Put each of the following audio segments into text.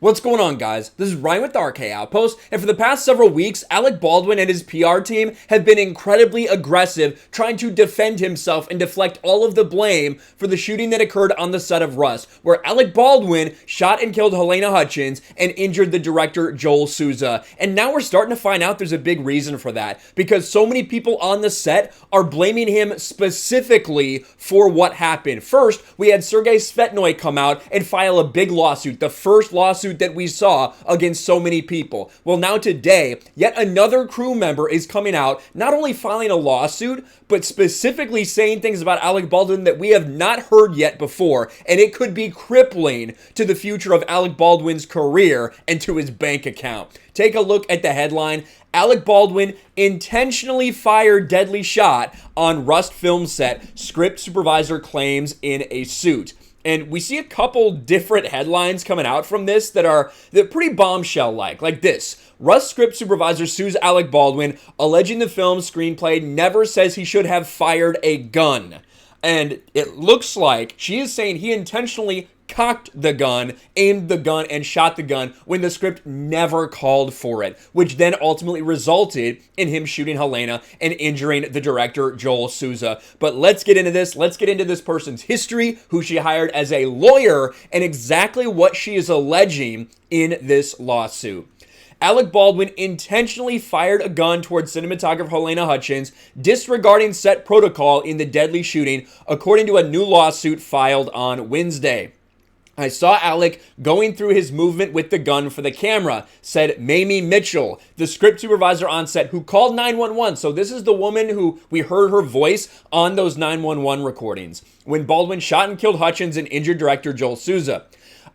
What's going on, guys? This is Ryan with the RK Outpost, and for the past several weeks, Alec Baldwin and his PR team have been incredibly aggressive trying to defend himself and deflect all of the blame for the shooting that occurred on the set of Rust, where Alec Baldwin shot and killed Halyna Hutchins and injured the director Joel Souza. And now we're starting to find out there's a big reason for that, because so many people on the set are blaming him specifically for what happened. First, we had Sergei Svetnoy come out and file a big lawsuit, the first lawsuit that we saw against so many people. Well, now today, yet another crew member is coming out, not only filing a lawsuit, but specifically saying things about Alec Baldwin that we have not heard yet before, and it could be crippling to the future of Alec Baldwin's career and to his bank account. Take a look at the headline. Alec Baldwin intentionally fired deadly shot on Rust film set, script supervisor claims in a suit. And we see a couple different headlines coming out from this they're pretty bombshell-like this. Rust script supervisor sues Alec Baldwin, alleging the film's screenplay never says he should have fired a gun. And it looks like she is saying he intentionally cocked the gun, aimed the gun, and shot the gun when the script never called for it, which then ultimately resulted in him shooting Halyna and injuring the director Joel Souza. But let's get into this. Let's get into this person's history, who she hired as a lawyer, and exactly what she is alleging in this lawsuit. Alec Baldwin intentionally fired a gun towards cinematographer Halyna Hutchins, disregarding set protocol in the deadly shooting, according to a new lawsuit filed on Wednesday. I saw Alec going through his movement with the gun for the camera, said Mamie Mitchell, the script supervisor on set, who called 911. So this is the woman who we heard her voice on those 911 recordings when Baldwin shot and killed Hutchins and injured director Joel Souza.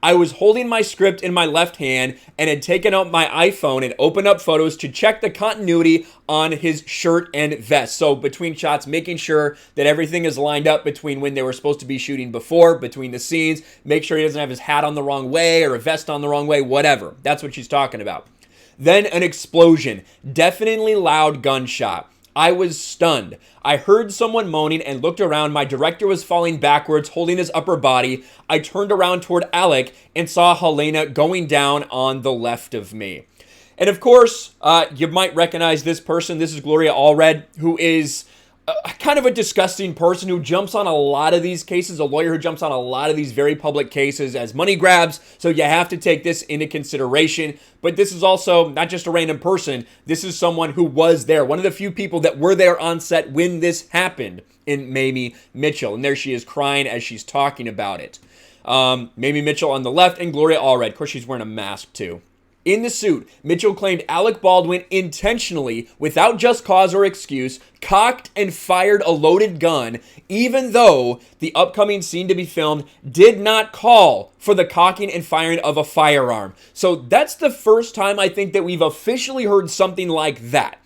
I was holding my script in my left hand and had taken out my iPhone and opened up photos to check the continuity on his shirt and vest. So between shots, making sure that everything is lined up between when they were supposed to be shooting before, between the scenes, make sure he doesn't have his hat on the wrong way or a vest on the wrong way, whatever. That's what she's talking about. Then an explosion, deafeningly loud gunshot. I was stunned. I heard someone moaning and looked around. My director was falling backwards, holding his upper body. I turned around toward Alec and saw Halyna going down on the left of me. And of course, you might recognize this person. This is Gloria Allred, who is kind of a disgusting person who jumps on a lot of these cases, a lawyer who jumps on a lot of these very public cases as money grabs. So you have to take this into consideration. But this is also not just a random person. This is someone who was there. One of the few people that were there on set when this happened in Mamie Mitchell. And there she is crying as she's talking about it. Mamie Mitchell on the left and Gloria Allred. Of course, she's wearing a mask too. In the suit, Mitchell claimed Alec Baldwin intentionally, without just cause or excuse, cocked and fired a loaded gun, even though the upcoming scene to be filmed did not call for the cocking and firing of a firearm. So that's the first time I think that we've officially heard something like that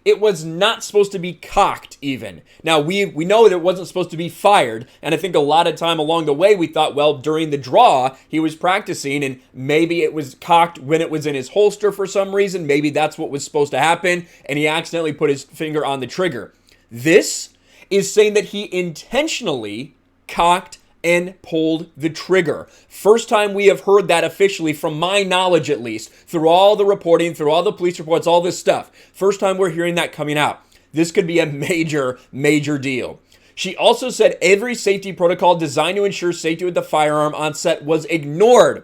it was not supposed to be cocked even. Now, we know that it wasn't supposed to be fired, and I think a lot of time along the way we thought, well, during the draw, he was practicing, and maybe it was cocked when it was in his holster for some reason. Maybe that's what was supposed to happen, and he accidentally put his finger on the trigger. This is saying that he intentionally cocked and pulled the trigger. First time we have heard that officially, from my knowledge at least, through all the reporting, through all the police reports, all this stuff. First time we're hearing that coming out. This could be a major, major deal. She also said every safety protocol designed to ensure safety with the firearm on set was ignored,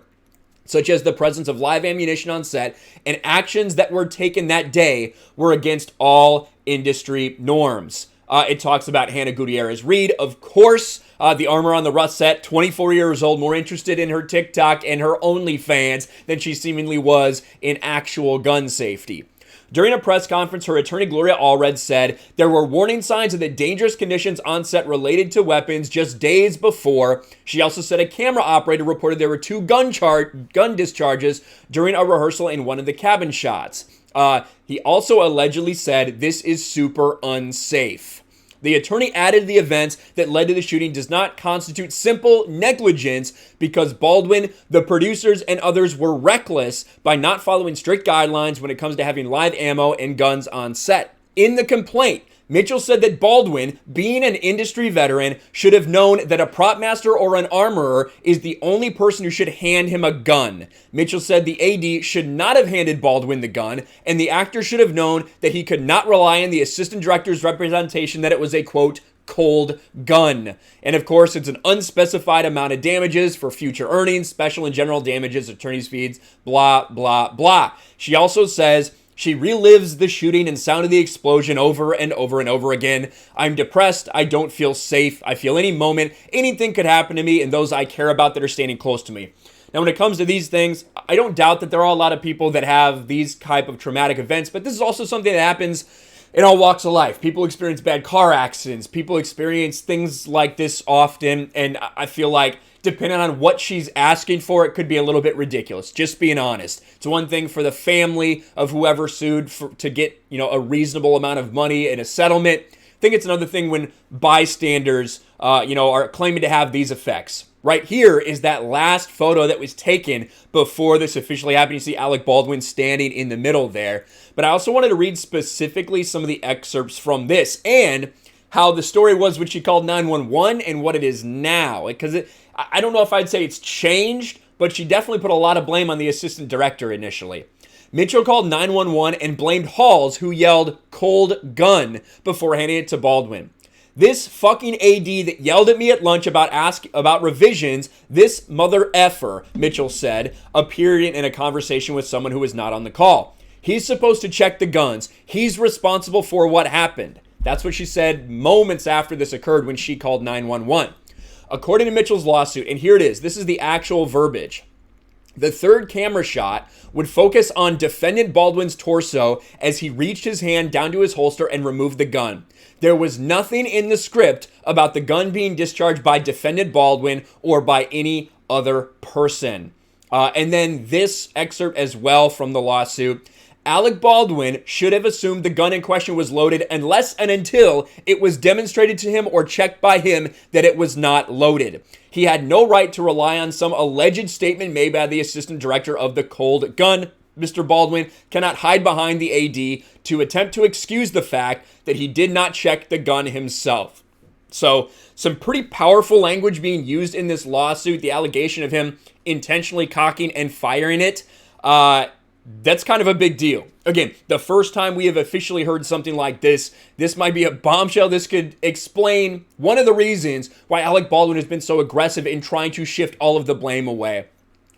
such as the presence of live ammunition on set, and actions that were taken that day were against all industry norms. It talks about Hannah Gutierrez-Reed, of course, the armor on the Rust set, 24 years old, more interested in her TikTok and her OnlyFans than she seemingly was in actual gun safety. During a press conference, her attorney Gloria Allred said there were warning signs of the dangerous conditions on set related to weapons just days before. She also said a camera operator reported there were two gun discharges during a rehearsal in one of the cabin shots. He also allegedly said this is super unsafe. The attorney added the events that led to the shooting does not constitute simple negligence because Baldwin, the producers, and others were reckless by not following strict guidelines when it comes to having live ammo and guns on set. In the complaint, Mitchell said that Baldwin, being an industry veteran, should have known that a prop master or an armorer is the only person who should hand him a gun. Mitchell said the AD should not have handed Baldwin the gun, and the actor should have known that he could not rely on the assistant director's representation that it was a, quote, cold gun. And of course, it's an unspecified amount of damages for future earnings, special and general damages, attorney's fees, blah, blah, blah. She also says she relives the shooting and sound of the explosion over and over and over again. I'm depressed. I don't feel safe. I feel any moment anything could happen to me and those I care about that are standing close to me. Now, when it comes to these things, I don't doubt that there are a lot of people that have these type of traumatic events, but this is also something that happens in all walks of life. People experience bad car accidents. People experience things like this often, and I feel like depending on what she's asking for, it could be a little bit ridiculous. Just being honest. It's one thing for the family of whoever sued to get, a reasonable amount of money in a settlement. I think it's another thing when bystanders, are claiming to have these effects. Right here is that last photo that was taken before this officially happened. You see Alec Baldwin standing in the middle there. But I also wanted to read specifically some of the excerpts from this and how the story was when she called 911 and what it is now. Because I don't know if I'd say it's changed, but she definitely put a lot of blame on the assistant director initially. Mitchell called 911 and blamed Halls, who yelled cold gun before handing it to Baldwin. This fucking AD that yelled at me at lunch about revisions, this mother effer, Mitchell said, appearing in a conversation with someone who was not on the call. He's supposed to check the guns. He's responsible for what happened. That's what she said moments after this occurred when she called 911. According to Mitchell's lawsuit, and here it is, this is the actual verbiage. The third camera shot would focus on defendant Baldwin's torso as he reached his hand down to his holster and removed the gun. There was nothing in the script about the gun being discharged by defendant Baldwin or by any other person. And then this excerpt as well from the lawsuit. Alec Baldwin should have assumed the gun in question was loaded unless and until it was demonstrated to him or checked by him that it was not loaded. He had no right to rely on some alleged statement made by the assistant director of the cold gun. Mr. Baldwin cannot hide behind the AD to attempt to excuse the fact that he did not check the gun himself. So, some pretty powerful language being used in this lawsuit. The allegation of him intentionally cocking and firing it. That's kind of a big deal. Again, the first time we have officially heard something like this might be a bombshell. This could explain one of the reasons why Alec Baldwin has been so aggressive in trying to shift all of the blame away.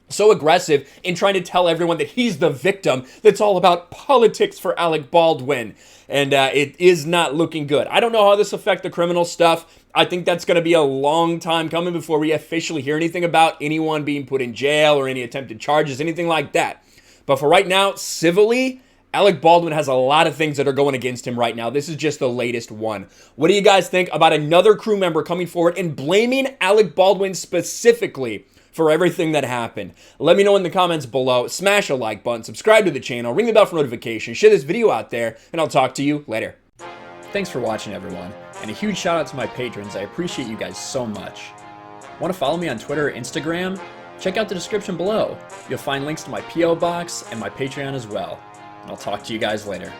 So aggressive in trying to tell everyone that he's the victim. That's all about politics for Alec Baldwin. And it is not looking good. I don't know how this affects the criminal stuff. I think that's going to be a long time coming before we officially hear anything about anyone being put in jail or any attempted charges, anything like that. But for right now, civilly, Alec Baldwin has a lot of things that are going against him right now. This is just the latest one. What do you guys think about another crew member coming forward and blaming Alec Baldwin specifically for everything that happened? Let me know in the comments below. Smash a like button, subscribe to the channel, ring the bell for notifications, share this video out there, and I'll talk to you later. Thanks for watching, everyone. And a huge shout out to my patrons. I appreciate you guys so much. Want to follow me on Twitter or Instagram? Check out the description below. You'll find links to my P.O. box and my Patreon as well. And I'll talk to you guys later.